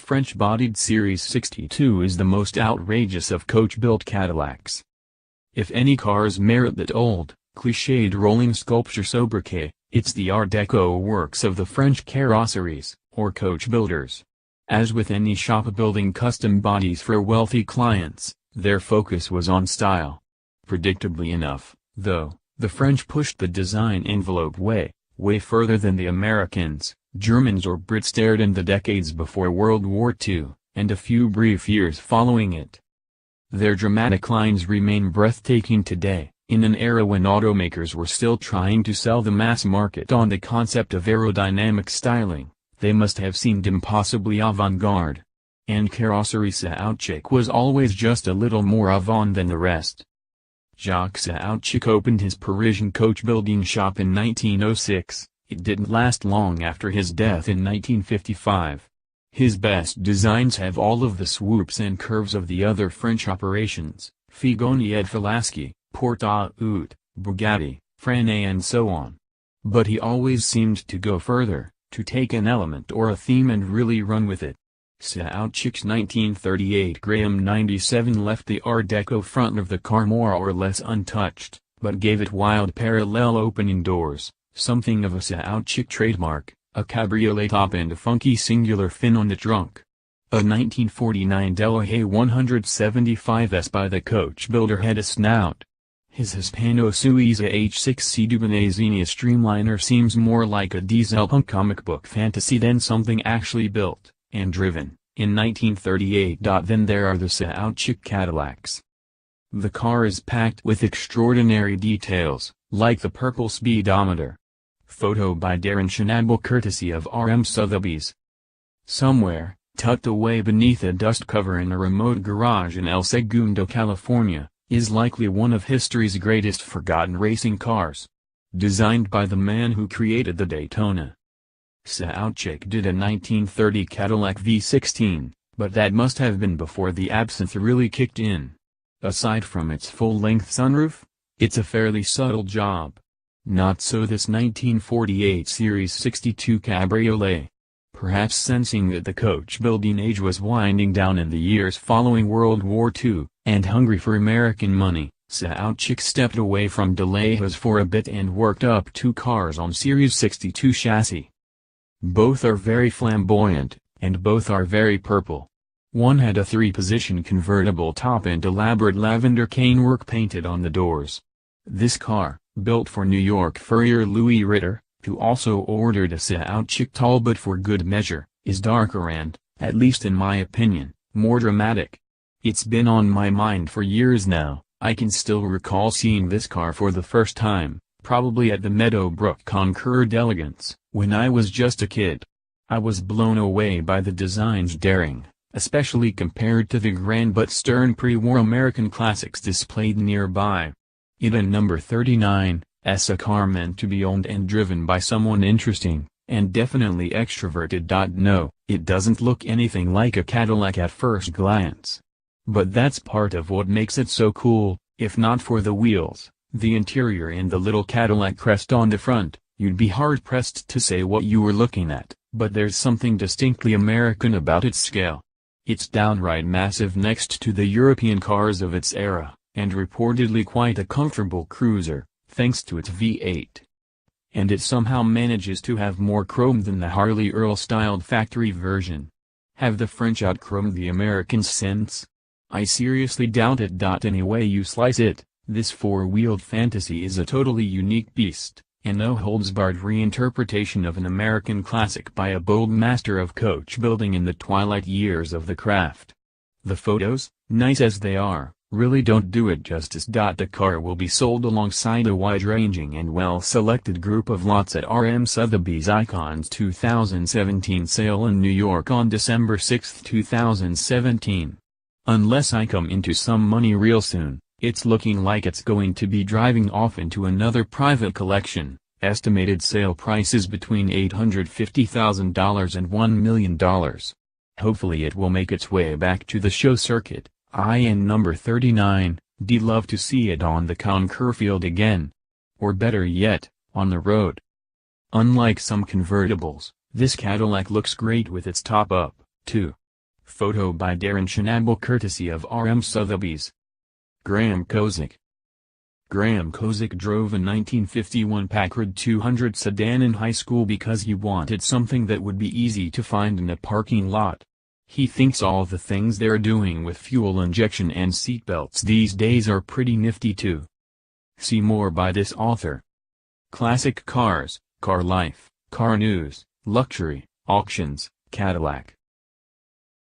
French-bodied Series 62 is the most outrageous of coach-built Cadillacs. If any cars merit that old, cliched rolling sculpture sobriquet, it's the Art Deco works of the French Carrosseries, or coach builders. As with any shop building custom bodies for wealthy clients, their focus was on style. Predictably enough, though, the French pushed the design envelope way further than the Americans, Germans or Brits dared in the decades before World War II, and a few brief years following it. Their dramatic lines remain breathtaking today, in an era when automakers were still trying to sell the mass market on the concept of aerodynamic styling. They must have seemed impossibly avant-garde. And Carrosserie Saoutchik was always just a little more avant than the rest. Jacques Saoutchik opened his Parisian coach-building shop in 1906, it didn't last long after his death in 1955. His best designs have all of the swoops and curves of the other French operations, Figoni et Falaschi, Porte-à-Haute, Bugatti, Frané and so on. But he always seemed to go further, to take an element or a theme and really run with it. Saoutchik's 1938 Graham 97 left the Art Deco front of the car more or less untouched, but gave it wild parallel opening doors, something of a Saoutchik trademark, a cabriolet top and a funky singular fin on the trunk. A 1949 WWII 175S by the coach builder had a snout. His Hispano-Suiza H6C Dubonnet Streamliner seems more like a diesel punk comic book fantasy than something actually built and driven in 1938. Then there are the Saoutchik Cadillacs. The car is packed with extraordinary details, like the purple speedometer. Photo by Darren Schnabel courtesy of RM Sotheby's. Somewhere, tucked away beneath a dust cover in a remote garage in El Segundo, California, is likely one of history's greatest forgotten racing cars. Designed by the man who created the Daytona. Saoutchik did a 1930 Cadillac V16, but that must have been before the absinthe really kicked in. Aside from its full-length sunroof, it's a fairly subtle job. Not so this 1948 Series 62 Cabriolet. Perhaps sensing that the coach-building age was winding down in the years following World War II, and hungry for American money, Saoutchik stepped away from Delahaye's for a bit and worked up two cars on Series 62 chassis. Both are very flamboyant, and both are very purple. One had a three-position convertible top and elaborate lavender canework painted on the doors. This car, built for New York furrier Louis Ritter, who also ordered a Saoutchik Talbot for good measure, is darker and, at least in my opinion, more dramatic. It's been on my mind for years now. I can still recall seeing this car for the first time, probably at the Meadowbrook Concours d'Elegance, when I was just a kid. I was blown away by the design's daring, especially compared to the grand but stern pre-war American classics displayed nearby. It and number 39, a car meant to be owned and driven by someone interesting, and definitely extroverted. No, it doesn't look anything like a Cadillac at first glance. But that's part of what makes it so cool. If not for the wheels, the interior and the little Cadillac crest on the front, you'd be hard-pressed to say what you were looking at, but there's something distinctly American about its scale. It's downright massive next to the European cars of its era, and reportedly quite a comfortable cruiser, thanks to its V8. And it somehow manages to have more chrome than the Harley Earl-styled factory version. Have the French outchromed the Americans since? I seriously doubt it. Any way you slice it, this four-wheeled fantasy is a totally unique beast, a no-holds-barred reinterpretation of an American classic by a bold master of coach building in the twilight years of the craft. The photos, nice as they are, really don't do it justice. The car will be sold alongside a wide-ranging and well-selected group of lots at RM Sotheby's Icons 2017 sale in New York on December 6, 2017. Unless I come into some money real soon, it's looking like it's going to be driving off into another private collection. Estimated sale prices between $850,000 and $1 million. Hopefully it will make its way back to the show circuit. And number 39, D'd love to see it on the concours field again. Or better yet, on the road. Unlike some convertibles, this Cadillac looks great with its top up, too. Photo by Darren Schnabel courtesy of RM Sotheby's. Graham Kozik. Graham Kozik drove a 1951 Packard 200 sedan in high school because he wanted something that would be easy to find in a parking lot. He thinks all the things they're doing with fuel injection and seatbelts these days are pretty nifty too. See more by this author. Classic cars, car life, car news, luxury, auctions, Cadillac.